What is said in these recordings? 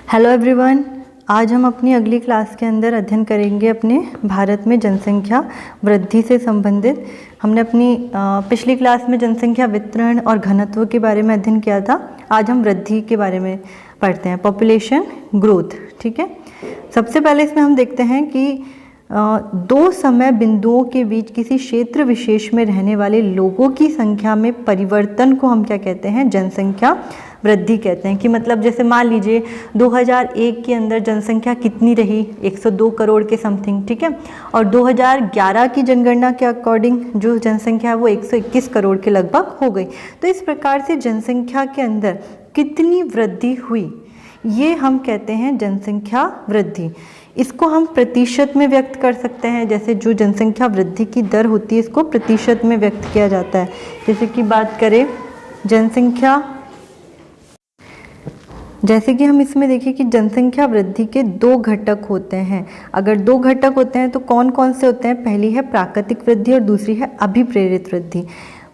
Hello everyone. आज हम अपनी अगली क्लास के अंदर अध्ययन करेंगे अपने भारत में जनसंख्या वृद्धि से संबंधित। हमने अपनी पिछली क्लास में जनसंख्या वितरण और घनत्व के बारे में अध्ययन किया था। आज हम वृद्धि के बारे में पढ़ते हैं, पॉपुलेशन ग्रोथ। ठीक है, सबसे पहले इसमें हम देखते हैं कि दो समय बिंदुओं के बीच किसी क्षेत्र विशेष में रहने वाले लोगों की संख्या में परिवर्तन को हम क्या कहते हैं? जनसंख्या वृद्धि कहते हैं। कि मतलब जैसे मान लीजिए 2001 के अंदर जनसंख्या कितनी रही? 102 करोड़ के समथिंग। ठीक है, और 2011 की जनगणना के अकॉर्डिंग जो जनसंख्या है वो 121 करोड़ के लगभग हो गई। तो इस प्रकार से जनसंख्या के अंदर कितनी वृद्धि हुई, ये हम कहते हैं जनसंख्या वृद्धि। इसको हम प्रतिशत में व्यक्त कर सकते हैं। जैसे जो जनसंख्या वृद्धि की दर होती है इसको प्रतिशत में व्यक्त किया जाता है। जैसे कि बात करें जनसंख्या, जैसे कि हम इसमें देखिए कि जनसंख्या वृद्धि के दो घटक होते हैं। अगर दो घटक होते हैं तो कौन कौन से होते हैं? पहली है प्राकृतिक वृद्धि और दूसरी है अभिप्रेरित वृद्धि।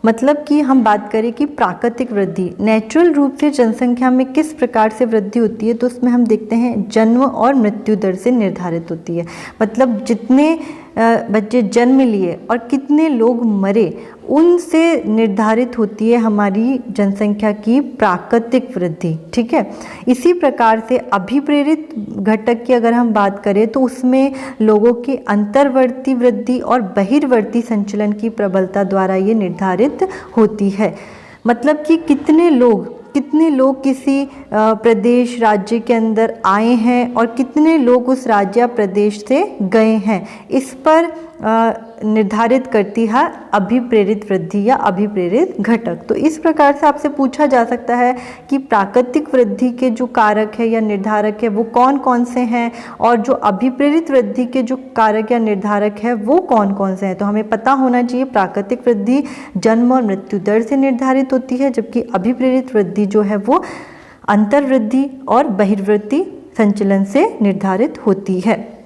मतलब कि हम बात करें कि प्राकृतिक वृद्धि नेचुरल रूप से जनसंख्या में किस प्रकार से वृद्धि होती है, तो उसमें हम देखते हैं जन्म और मृत्यु दर से निर्धारित होती है। मतलब जितने बच्चे जन्म लिए और कितने लोग मरे, उनसे निर्धारित होती है हमारी जनसंख्या की प्राकृतिक वृद्धि। ठीक है, इसी प्रकार से अभिप्रेरित घटक की अगर हम बात करें तो उसमें लोगों के अंतर्वर्ती वृद्धि और बहिर्वर्ती संचलन की प्रबलता द्वारा ये निर्धारित होती है। मतलब कि कितने लोग किसी प्रदेश राज्य के अंदर आए हैं और कितने लोग उस राज्य या प्रदेश से गए हैं, इस पर निर्धारित करती है अभिप्रेरित वृद्धि या अभिप्रेरित घटक। तो इस प्रकार से आपसे पूछा जा सकता है कि प्राकृतिक वृद्धि के जो कारक है या निर्धारक है वो कौन कौन से हैं, और जो अभिप्रेरित वृद्धि के जो कारक या निर्धारक है वो कौन कौन से हैं। तो हमें पता होना चाहिए प्राकृतिक वृद्धि जन्म और मृत्यु दर से निर्धारित होती है, जबकि अभिप्रेरित वृद्धि जो है वो अंतर्वृद्धि और बहिर्वृत्ति संचलन से निर्धारित होती है।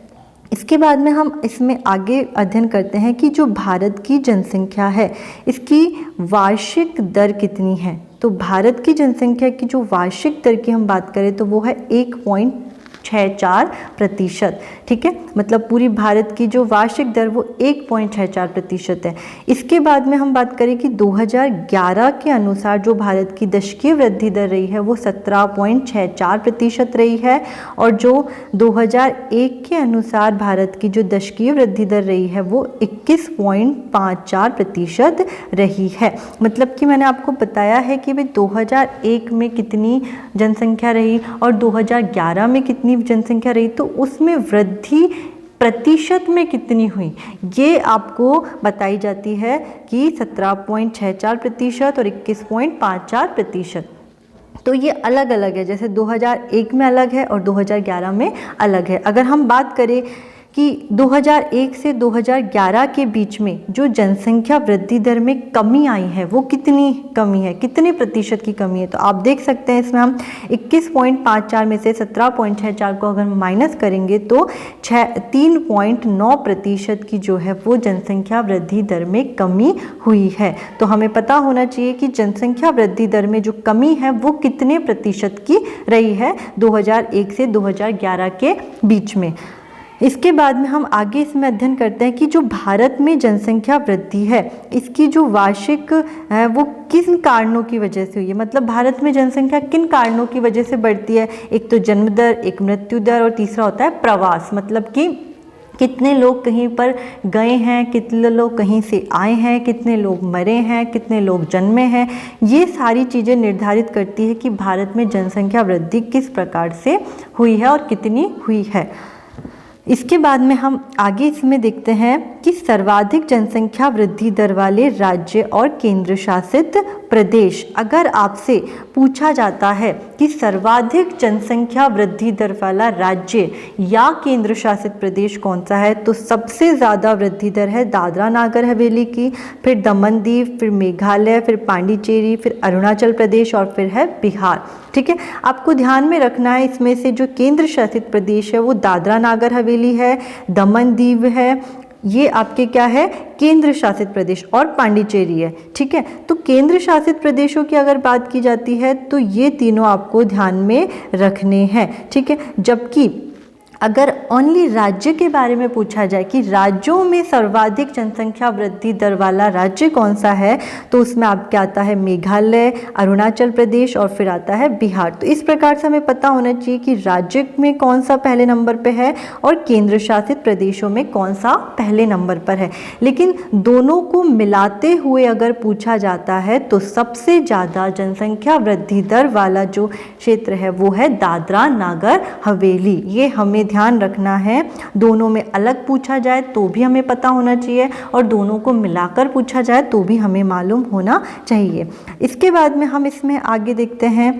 इसके बाद में हम इसमें आगे अध्ययन करते हैं कि जो भारत की जनसंख्या है इसकी वार्षिक दर कितनी है। तो भारत की जनसंख्या की जो वार्षिक दर की हम बात करें तो वो है 1.64%। ठीक है, मतलब पूरी भारत की जो वार्षिक दर वो 1.64% है। इसके बाद में हम बात करें कि 2011 के अनुसार जो भारत की दशकीय वृद्धि दर रही है वो 17.64% रही है, और जो 2001 के अनुसार भारत की जो दशकीय वृद्धि दर रही है वो 21.54% रही है। मतलब कि मैंने आपको बताया है कि भाई 2001 में कितनी जनसंख्या रही और 2011 में कितनी जनसंख्या रही, तो उसमें वृद्धि प्रतिशत में कितनी हुई ये आपको बताई जाती है कि 17.64% और 21.54%। तो ये अलग अलग है, जैसे 2001 में अलग है और 2011 में अलग है। अगर हम बात करें कि 2001 से 2011 के बीच में जो जनसंख्या वृद्धि दर में कमी आई है वो कितनी कमी है, कितने प्रतिशत की कमी है, तो आप देख सकते हैं इसमें हम 21.54 में से 17.64 को अगर माइनस करेंगे तो 3.9% की जो है वो जनसंख्या वृद्धि दर में कमी हुई है। तो हमें पता होना चाहिए कि जनसंख्या वृद्धि दर में जो कमी है वो कितने प्रतिशत की रही है 2001 से 2011 के बीच में। इसके बाद में हम आगे इसमें अध्ययन करते हैं कि जो भारत में जनसंख्या वृद्धि है इसकी जो वार्षिक है वो किन कारणों की वजह से हुई है। मतलब भारत में जनसंख्या किन कारणों की वजह से बढ़ती है? एक तो जन्म दर, एक मृत्यु दर और तीसरा होता है प्रवास। मतलब कि कितने लोग कहीं पर गए हैं, कितने लोग कहीं से आए हैं, कितने लोग मरे हैं, कितने लोग जन्मे हैं, ये सारी चीज़ें निर्धारित करती है कि भारत में जनसंख्या वृद्धि किस प्रकार से हुई है और कितनी हुई है। इसके बाद में हम आगे इसमें देखते हैं कि सर्वाधिक जनसंख्या वृद्धि दर वाले राज्य और केंद्र शासित प्रदेश। अगर आपसे पूछा जाता है कि सर्वाधिक जनसंख्या वृद्धि दर वाला राज्य या केंद्र शासित प्रदेश कौन सा है, तो सबसे ज़्यादा वृद्धि दर है दादरा नागर हवेली की, फिर दमन दीव, फिर मेघालय, फिर पांडिचेरी, फिर अरुणाचल प्रदेश और फिर है बिहार। ठीक है, आपको ध्यान में रखना है इसमें से जो केंद्र शासित प्रदेश है वो दादरा नागर हवेली है, दमन दीव है, ये आपके क्या है, केंद्र शासित प्रदेश, और पांडिचेरी है। ठीक है, तो केंद्र शासित प्रदेशों की अगर बात की जाती है तो ये तीनों आपको ध्यान में रखने हैं। ठीक है, जबकि अगर ओनली राज्य के बारे में पूछा जाए कि राज्यों में सर्वाधिक जनसंख्या वृद्धि दर वाला राज्य कौन सा है, तो उसमें आपके आता है मेघालय, अरुणाचल प्रदेश और फिर आता है बिहार। तो इस प्रकार से हमें पता होना चाहिए कि राज्य में कौन सा पहले नंबर पे है और केंद्र शासित प्रदेशों में कौन सा पहले नंबर पर है। लेकिन दोनों को मिलाते हुए अगर पूछा जाता है तो सबसे ज़्यादा जनसंख्या वृद्धि दर वाला जो क्षेत्र है वो है दादरा नागर हवेली। ये हमें ध्यान रखना है, दोनों में अलग पूछा जाए तो भी हमें पता होना चाहिए और दोनों को मिलाकर पूछा जाए तो भी हमें मालूम होना चाहिए। इसके बाद में हम इसमें आगे देखते हैं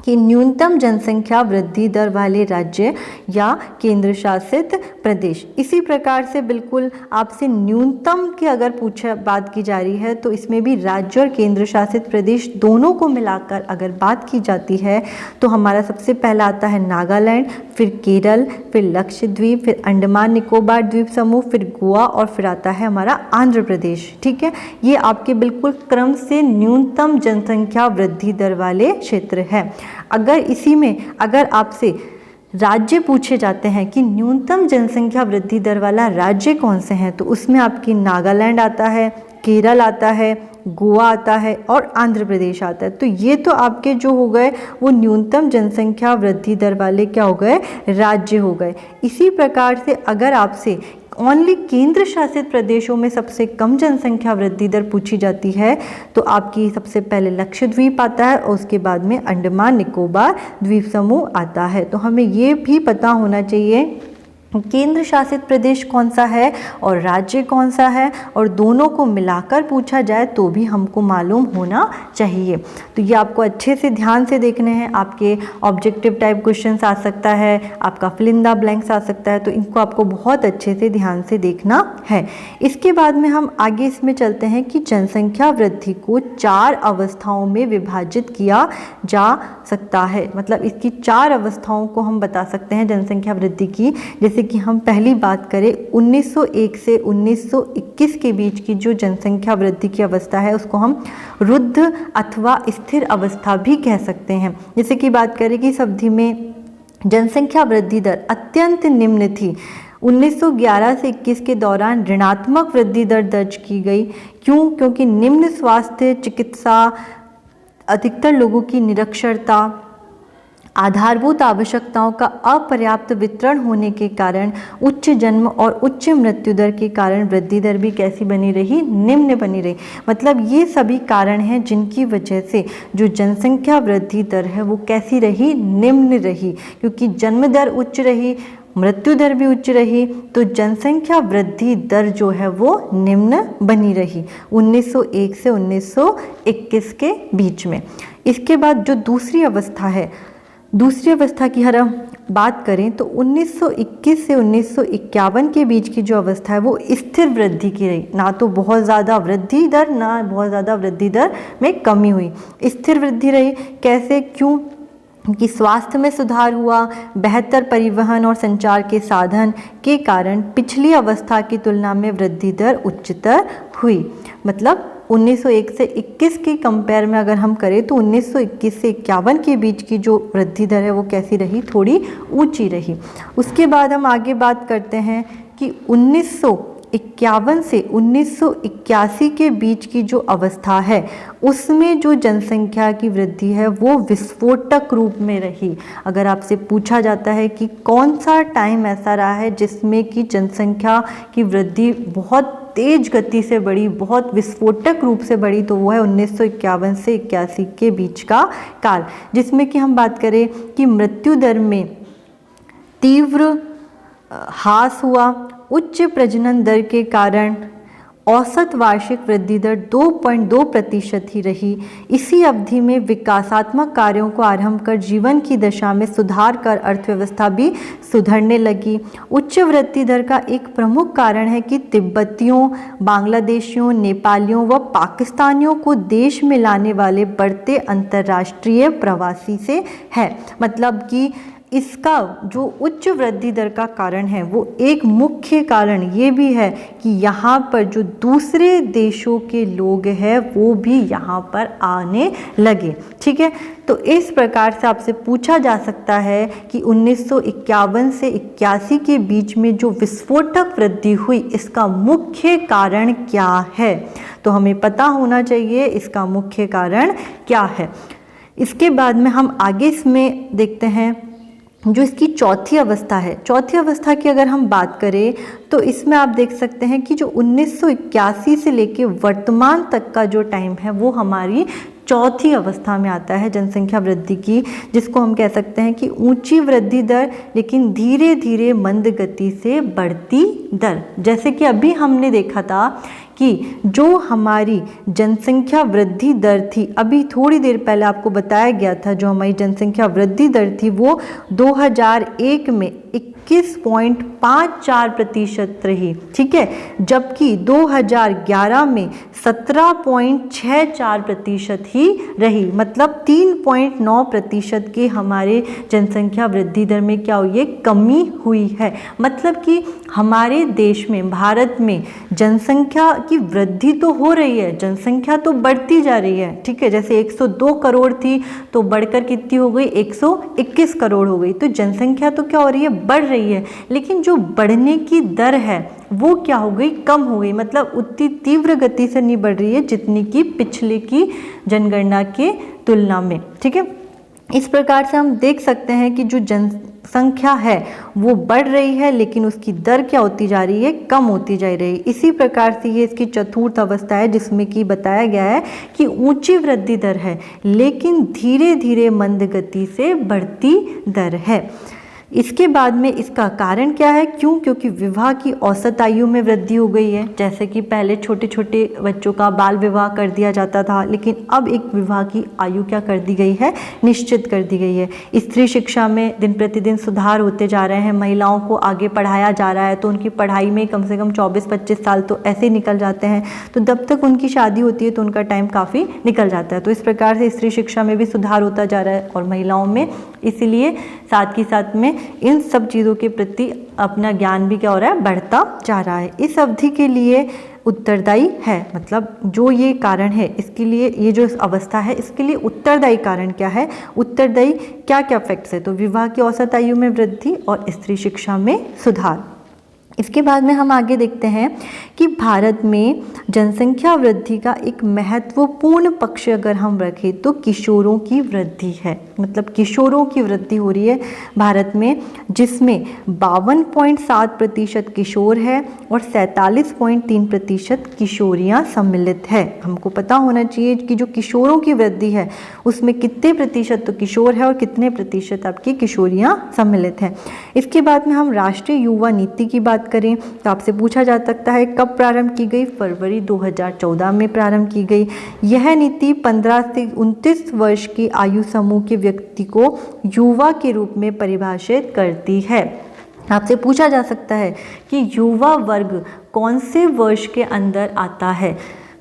कि न्यूनतम जनसंख्या वृद्धि दर वाले राज्य या केंद्र शासित प्रदेश। इसी प्रकार से बिल्कुल आपसे न्यूनतम की अगर बात की जा रही है तो इसमें भी राज्य और केंद्र शासित प्रदेश दोनों को मिलाकर अगर बात की जाती है तो हमारा सबसे पहला आता है नागालैंड, फिर केरल, फिर लक्षद्वीप, फिर अंडमान निकोबार द्वीप समूह, फिर गोवा और फिर आता है हमारा आंध्र प्रदेश। ठीक है, ये आपके बिल्कुल क्रम से न्यूनतम जनसंख्या वृद्धि दर वाले क्षेत्र है। अगर इसी में अगर आपसे राज्य पूछे जाते हैं कि न्यूनतम जनसंख्या वृद्धि दर वाला राज्य कौन से हैं, तो उसमें आपकी नागालैंड आता है, केरल आता है, गोवा आता है और आंध्र प्रदेश आता है। तो ये तो आपके जो हो गए वो न्यूनतम जनसंख्या वृद्धि दर वाले क्या हो गए, राज्य हो गए। इसी प्रकार से अगर आपसे ओनली केंद्र शासित प्रदेशों में सबसे कम जनसंख्या वृद्धि दर पूछी जाती है तो आपकी सबसे पहले लक्षद्वीप आता है और उसके बाद में अंडमान निकोबार द्वीप समूह आता है। तो हमें ये भी पता होना चाहिए केंद्र शासित प्रदेश कौन सा है और राज्य कौन सा है, और दोनों को मिलाकर पूछा जाए तो भी हमको मालूम होना चाहिए। तो ये आपको अच्छे से ध्यान से देखने हैं। आपके ऑब्जेक्टिव टाइप क्वेश्चंस आ सकता है, आपका फिल इन द ब्लैंक्स आ सकता है, तो इनको आपको बहुत अच्छे से ध्यान से देखना है। इसके बाद में हम आगे इसमें चलते हैं कि जनसंख्या वृद्धि को 4 अवस्थाओं में विभाजित किया जा सकता है। मतलब इसकी 4 अवस्थाओं को हम बता सकते हैं जनसंख्या वृद्धि की। जैसे कि हम पहली बात करें 1901 से 1921 के बीच की जो जनसंख्या वृद्धि की अवस्था है उसको हम रुद्ध अथवा स्थिर अवस्था भी कह सकते हैं। जैसे कि बात करें कि इस अवधि में जनसंख्या वृद्धि दर अत्यंत निम्न थी। 1911 से 21 के दौरान ऋणात्मक वृद्धि दर दर्ज की गई। क्यों? क्योंकि निम्न स्वास्थ्य चिकित्सा, अधिकतर लोगों की निरक्षरता, आधारभूत आवश्यकताओं का अपर्याप्त वितरण होने के कारण, उच्च जन्म और उच्च मृत्यु दर के कारण वृद्धि दर भी कैसी बनी रही, निम्न बनी रही। मतलब ये सभी कारण हैं जिनकी वजह से जो जनसंख्या वृद्धि दर है वो कैसी रही, निम्न रही। क्योंकि जन्म दर उच्च रही, मृत्यु दर भी उच्च रही, तो जनसंख्या वृद्धि दर जो है वो निम्न बनी रही 1901 से 1921 के बीच में। इसके बाद जो दूसरी अवस्था है, दूसरी अवस्था की अगर हम बात करें तो 1921 से 1951 के बीच की जो अवस्था है वो स्थिर वृद्धि की रही। ना तो बहुत ज़्यादा वृद्धि दर, ना बहुत ज़्यादा वृद्धि दर में कमी हुई, स्थिर वृद्धि रही। कैसे? क्यों? कि स्वास्थ्य में सुधार हुआ, बेहतर परिवहन और संचार के साधन के कारण पिछली अवस्था की तुलना में वृद्धि दर उच्चतर हुई। मतलब 1901 से 21 की कंपेयर में अगर हम करें तो 1921 से 51 के बीच की जो वृद्धि दर है वो कैसी रही, थोड़ी ऊंची रही। उसके बाद हम आगे बात करते हैं कि 1951 से 1981 के बीच की जो अवस्था है उसमें जो जनसंख्या की वृद्धि है वो विस्फोटक रूप में रही। अगर आपसे पूछा जाता है कि कौन सा टाइम ऐसा रहा है जिसमें कि जनसंख्या की वृद्धि बहुत तेज गति से बढ़ी, बहुत विस्फोटक रूप से बढ़ी, तो वो है 1951 से 81 के बीच का काल, जिसमें कि हम बात करें कि मृत्यु दर में तीव्र ह्रास हुआ। उच्च प्रजनन दर के कारण औसत वार्षिक वृद्धि दर 2.2% ही रही। इसी अवधि में विकासात्मक कार्यों को आरंभ कर जीवन की दशा में सुधार कर अर्थव्यवस्था भी सुधरने लगी। उच्च वृद्धि दर का एक प्रमुख कारण है कि तिब्बतियों, बांग्लादेशियों, नेपालियों व पाकिस्तानियों को देश में लाने वाले बढ़ते अंतर्राष्ट्रीय प्रवासी से है। मतलब कि इसका जो उच्च वृद्धि दर का कारण है वो एक मुख्य कारण ये भी है कि यहाँ पर जो दूसरे देशों के लोग हैं वो भी यहाँ पर आने लगे। ठीक है, तो इस प्रकार से आपसे पूछा जा सकता है कि 1951 से 81 के बीच में जो विस्फोटक वृद्धि हुई इसका मुख्य कारण क्या है। तो हमें पता होना चाहिए इसका मुख्य कारण क्या है। इसके बाद में हम आगे इसमें देखते हैं जो इसकी चौथी अवस्था है। चौथी अवस्था की अगर हम बात करें तो इसमें आप देख सकते हैं कि जो 1981 से लेके वर्तमान तक का जो टाइम है वो हमारी चौथी अवस्था में आता है जनसंख्या वृद्धि की, जिसको हम कह सकते हैं कि ऊंची वृद्धि दर लेकिन धीरे धीरे मंद गति से बढ़ती दर। जैसे कि अभी हमने देखा था कि जो हमारी जनसंख्या वृद्धि दर थी, अभी थोड़ी देर पहले आपको बताया गया था, जो हमारी जनसंख्या वृद्धि दर थी वो 2001 में 21.54% रही। ठीक है, जबकि 2011 में 17.64% ही रही। मतलब 3.9% के हमारे जनसंख्या वृद्धि दर में क्या हुई है, कमी हुई है। मतलब कि हमारे देश में, भारत में जनसंख्या की वृद्धि तो हो रही है, जनसंख्या तो बढ़ती जा रही है। ठीक है, जैसे 102 करोड़ थी तो बढ़कर कितनी हो गई, 121 करोड़ हो गई। तो जनसंख्या तो क्या हो रही है, बढ़ रही है, लेकिन जो बढ़ने की दर है वो क्या हो गई, कम हो गई। मतलब उतनी तीव्र गति से नहीं बढ़ रही है जितनी कि पिछले की जनगणना के तुलना में। ठीक है, इस प्रकार से हम देख सकते हैं कि जो जनसंख्या है वो बढ़ रही है लेकिन उसकी दर क्या होती जा रही है, कम होती जा रही है। इसी प्रकार से ये इसकी चतुर्थ अवस्था है जिसमें कि बताया गया है कि ऊंची वृद्धि दर है लेकिन धीरे धीरे मंद गति से बढ़ती दर है। इसके बाद में इसका कारण क्या है, क्यों, क्योंकि विवाह की औसत आयु में वृद्धि हो गई है। जैसे कि पहले छोटे छोटे बच्चों का बाल विवाह कर दिया जाता था, लेकिन अब एक विवाह की आयु क्या कर दी गई है, निश्चित कर दी गई है। स्त्री शिक्षा में दिन प्रतिदिन सुधार होते जा रहे हैं, महिलाओं को आगे पढ़ाया जा रहा है, तो उनकी पढ़ाई में कम से कम 24-25 साल तो ऐसे ही निकल जाते हैं। तो जब तक उनकी शादी होती है तो उनका टाइम काफ़ी निकल जाता है। तो इस प्रकार से स्त्री शिक्षा में भी सुधार होता जा रहा है और महिलाओं में, इसीलिए साथ ही साथ में इन सब चीज़ों के प्रति अपना ज्ञान भी क्या हो रहा है, बढ़ता जा रहा है। इस अवधि के लिए उत्तरदायी है, मतलब जो ये कारण है इसके लिए, ये जो अवस्था है इसके लिए उत्तरदायी कारण क्या है, उत्तरदायी क्या क्या फैक्ट्स है। तो विवाह की औसत आयु में वृद्धि और स्त्री शिक्षा में सुधार। इसके बाद में हम आगे देखते हैं कि भारत में जनसंख्या वृद्धि का एक महत्वपूर्ण पक्ष अगर हम रखें तो किशोरों की वृद्धि है। मतलब किशोरों की वृद्धि हो रही है भारत में, जिसमें 52.7% किशोर है और 47.3% किशोरियां सम्मिलित है। हमको पता होना चाहिए कि जो किशोरों की वृद्धि है उसमें कितने प्रतिशत तो किशोर है और कितने प्रतिशत आपकी किशोरियां सम्मिलित हैं। इसके बाद में हम राष्ट्रीय युवा नीति की बात करें तो आपसे पूछा जा सकता है कब प्रारंभ की गई, फरवरी 2014 में प्रारंभ की गई। यह नीति 15 से 29 वर्ष की आयु समूह के व्यक्ति को युवा के रूप में परिभाषित करती है। आपसे पूछा जा सकता है कि युवा वर्ग कौन से वर्ष के अंदर आता है,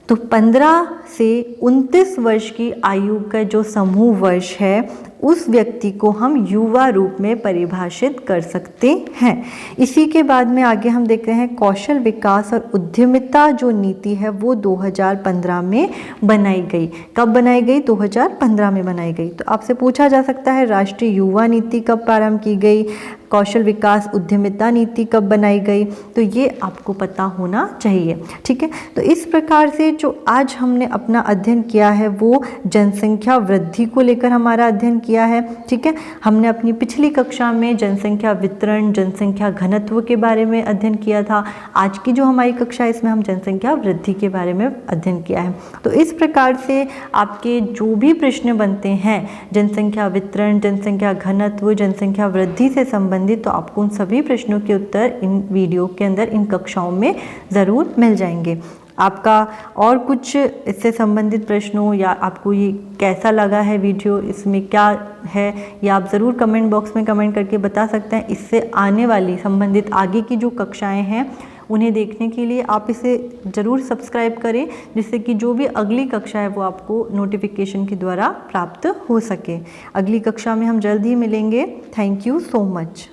तो 15 से 29 वर्ष की आयु का जो समूह वर्ष है उस व्यक्ति को हम युवा रूप में परिभाषित कर सकते हैं। इसी के बाद में आगे हम देख रहे हैं कौशल विकास और उद्यमिता जो नीति है वो 2015 में बनाई गई। कब बनाई गई, 2015 में बनाई गई। तो आपसे पूछा जा सकता है राष्ट्रीय युवा नीति कब प्रारंभ की गई, कौशल विकास उद्यमिता नीति कब बनाई गई, तो ये आपको पता होना चाहिए। ठीक है, तो इस प्रकार से जो आज हमने अपना अध्ययन किया है वो जनसंख्या वृद्धि को लेकर हमारा अध्ययन किया है। ठीक है, हमने अपनी पिछली कक्षा में जनसंख्या वितरण, जनसंख्या घनत्व के बारे में अध्ययन किया था। आज की जो हमारी कक्षा है इसमें हम जनसंख्या वृद्धि के बारे में अध्ययन किया है। तो इस प्रकार से आपके जो भी प्रश्न बनते हैं जनसंख्या वितरण, जनसंख्या घनत्व, जनसंख्या वृद्धि से संबंधित, तो आपको उन सभी प्रश्नों के उत्तर इन वीडियो के अंदर, इन कक्षाओं में ज़रूर मिल जाएंगे। आपका और कुछ इससे संबंधित प्रश्नों या आपको ये कैसा लगा है वीडियो, इसमें क्या है, या आप ज़रूर कमेंट बॉक्स में कमेंट करके बता सकते हैं। इससे आने वाली संबंधित आगे की जो कक्षाएं हैं उन्हें देखने के लिए आप इसे ज़रूर सब्सक्राइब करें, जिससे कि जो भी अगली कक्षा है वो आपको नोटिफिकेशन के द्वारा प्राप्त हो सके। अगली कक्षा में हम जल्द ही मिलेंगे। Thank you so much.